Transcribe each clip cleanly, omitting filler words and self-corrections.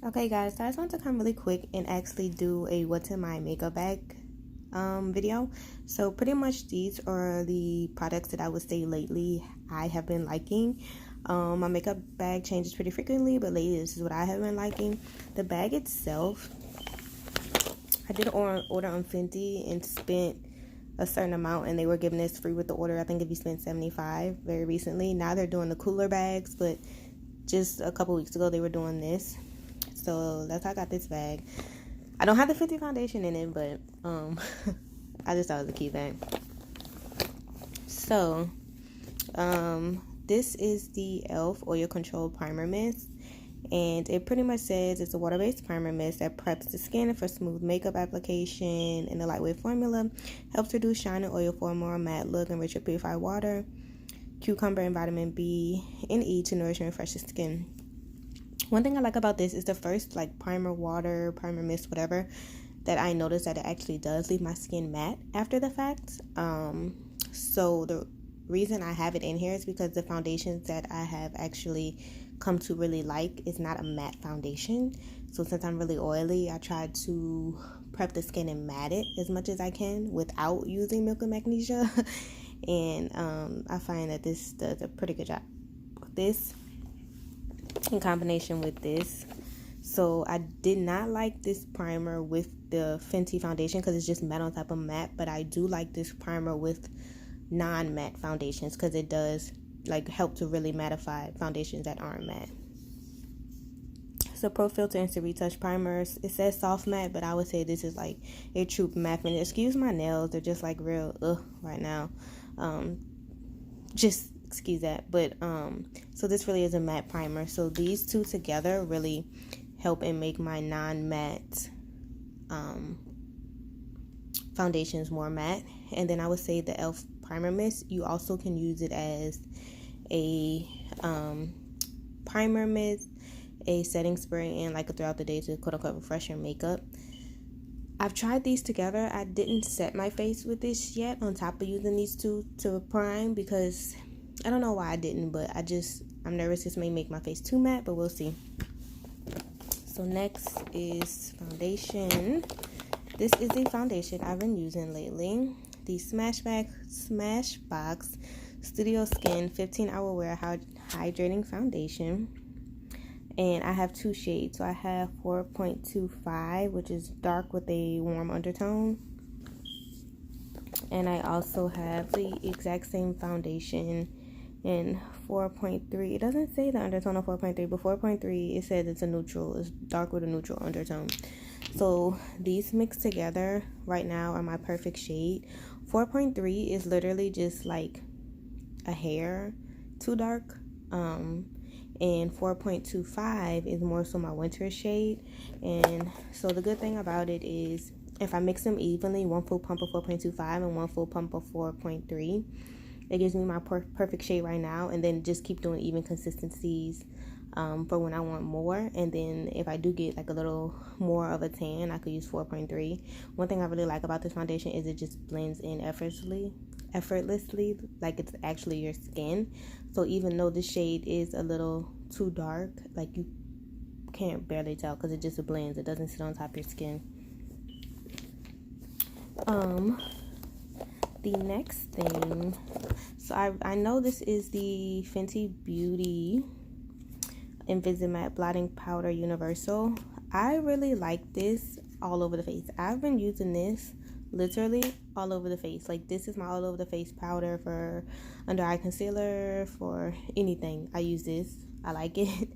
Okay guys, so I just want to come really quick and actually do a what's in my makeup bag video. So pretty much these are the products that I would say lately I have been liking. My makeup bag changes pretty frequently, but lately this is what I have been liking. The bag itself, I did order on Fenty and spent a certain amount, and they were giving this free with the order. I think if you spent $75 very recently. Now they're doing the cooler bags, but just a couple weeks ago they were doing this. So that's how I got this bag. I don't have the Fenty foundation in it, but I just thought it was a cute bag. So this is the e.l.f. Oil Control Primer Mist, and it pretty much says it's a water-based primer mist that preps the skin for smooth makeup application in a lightweight formula, helps reduce shine and oil for a more matte look, and rich with purified water, cucumber and vitamin B and E to nourish and refresh the skin. One thing I like about this is the first primer mist, whatever, that I noticed that it actually does leave my skin matte after the fact. So the reason I have it in here is because the foundations that I have actually come to really like is not a matte foundation. So since I'm really oily, I try to prep the skin and matte it as much as I can without using milk and magnesia. And I find that this does a pretty good job. This in combination with this. So I did not like this primer with the Fenty foundation because it's just matte on top of matte, but I do like this primer with non-matte foundations because it does help to really mattify foundations that aren't matte. So Pro Filter Instant Retouch Primers. It says soft matte, but I would say this is a true matte finish. Excuse my nails, they're just real right now. Just excuse that. But so this really is a matte primer. So these two together really help and make my non-matte foundations more matte. And then I would say the e.l.f. primer mist, you also can use it as a primer mist, a setting spray, and throughout the day to quote-unquote refresh your makeup. I've tried these together. I didn't set my face with this yet on top of using these two to prime because I don't know why I didn't, but I'm nervous this may make my face too matte, but we'll see. So next is foundation. This is the foundation I've been using lately. The Smashbox Studio Skin 15-Hour Wear Hydrating Foundation. And I have two shades. So I have 4.25, which is dark with a warm undertone. And I also have the exact same foundation in 4.3. It doesn't say the undertone of 4.3, but 4.3, it says it's a neutral. It's dark with a neutral undertone. So these mixed together right now are my perfect shade. 4.3 is literally just a hair too dark. And 4.25 is more so my winter shade. And so the good thing about it is if I mix them evenly, one full pump of 4.25 and one full pump of 4.3, it gives me my perfect shade right now. And then just keep doing even consistencies for when I want more. And then if I do get a little more of a tan, I could use 4.3. One thing I really like about this foundation is it just blends in effortlessly, like it's actually your skin. So even though the shade is a little too dark, you can't barely tell because it just blends. It doesn't sit on top of your skin. The next thing, so I know this is the Fenty Beauty Invisimatte Blotting Powder Universal. I really like this all over the face. I've been using this literally all over the face. This is my all over the face powder for under eye concealer, for anything. I use this. I like it.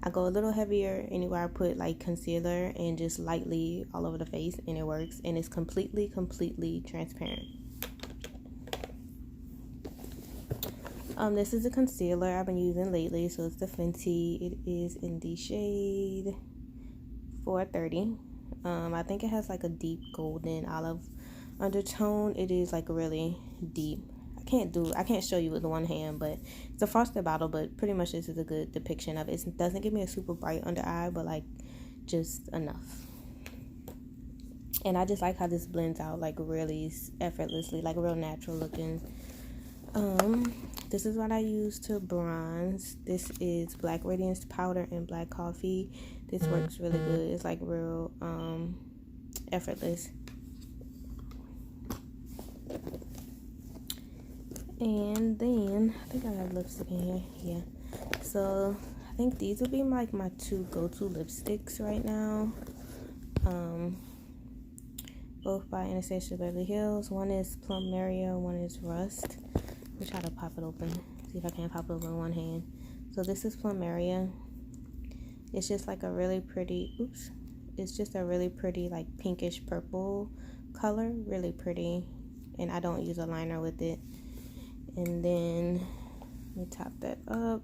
I go a little heavier anywhere I put concealer and just lightly all over the face, and it works, and it's completely transparent. This is a concealer I've been using lately, so it's the Fenty. It is in the shade 430. I think it has a deep golden olive undertone. It is really deep. I can't show you with one hand, but it's a frosted bottle, but pretty much this is a good depiction of it. It doesn't give me a super bright under eye, but just enough. And I just like how this blends out really effortlessly, real natural looking. This is what I use to bronze. This is Black Radiance Powder and Black Coffee. This works really good. It's like real effortless. And then I think I have lipstick in here. Yeah. So I think these would be like my two go-to lipsticks right now. Both by Anastasia Beverly Hills. One is Plumeria, one is Rust. Let me try to pop it open. See if I can pop it open in one hand. So this is Plumeria. It's just like a really pretty, it's just a really pretty like pinkish purple color. Really pretty. And I don't use a liner with it. And then let me top that up.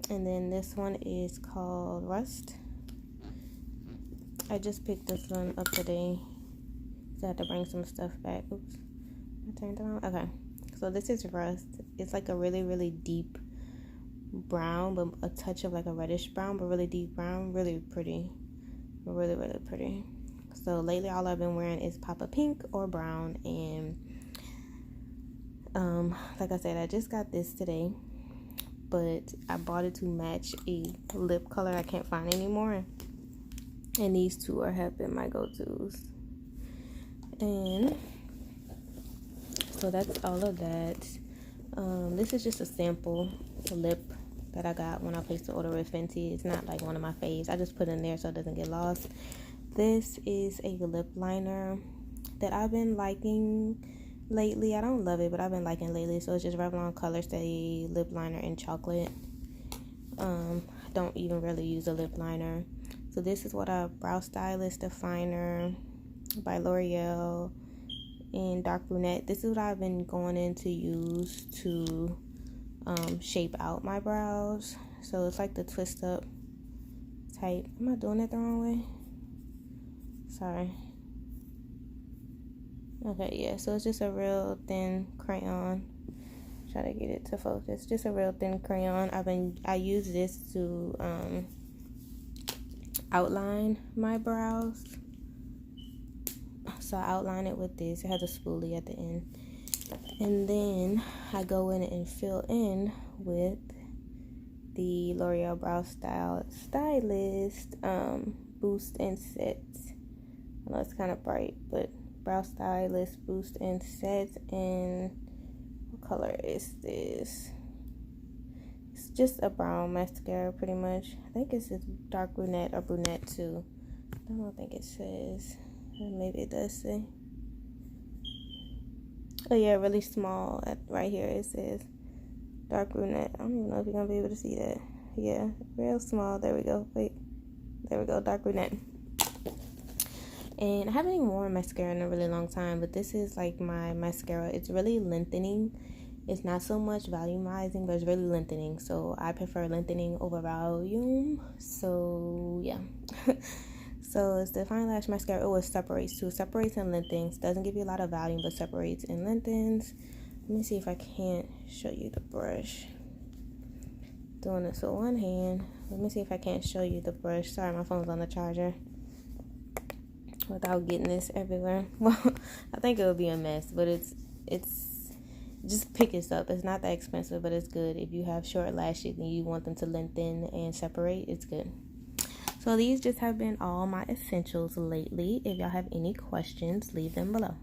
And then this one is called Rust. I just picked this one up today, so I had to bring some stuff back. Oops, I turned it on. Okay, so this is Rust. It's like a really, really deep brown, but a touch of like a reddish brown, but really deep brown. Really pretty. Really, really pretty. So lately all I've been wearing is Papa Pink or brown. And like I said, I just got this today, but I bought it to match a lip color I can't find anymore. And these two have been my go-tos. And so that's all of that. This is just a sample lip that I got when I placed the order with Fenty. It's not like one of my faves. I just put it in there so it doesn't get lost. This is a lip liner that I've been liking lately. I don't love it, but I've been liking lately. So it's just Revlon Color Stay lip liner in chocolate. I don't even really use a lip liner. So this is what a Brow Stylist Definer by L'Oreal in dark brunette. This is what I've been going in to use to shape out my brows. So it's like the twist up type. Am I doing it the wrong way? Sorry. Okay, yeah. So it's just a real thin crayon. Try to get it to focus. Just a real thin crayon. I use this to outline my brows. So I outline it with this. It has a spoolie at the end. And then I go in and fill in with the L'Oreal Brow Stylist Boost and Set. I know it's kind of bright, but Brow Stylist Boost and Set. And what color is this? It's just a brown mascara, pretty much. I think it's a dark brunette or brunette too. I don't think it says. Maybe it does say. Oh yeah, really small. Right here it says dark brunette. I don't even know if you're gonna be able to see that. Yeah, real small. There we go. Wait, there we go. Dark brunette. And I haven't even worn mascara in a really long time, but this is like my mascara. It's really lengthening. It's not so much volumizing, but it's really lengthening. So I prefer lengthening over volume. So yeah. So it's the Fine Lash Mascara. Oh, it separates too. It separates and lengthens. Doesn't give you a lot of volume, but separates and lengthens. Let me see if I can't show you the brush. Doing this with one hand. Let me see if I can't show you the brush. Sorry, my phone's on the charger. Without getting this everywhere. Well, I think it would be a mess, but it's just pick this up. It's not that expensive, but it's good. If you have short lashes and you want them to lengthen and separate, it's good. So these just have been all my essentials lately. If y'all have any questions, leave them below.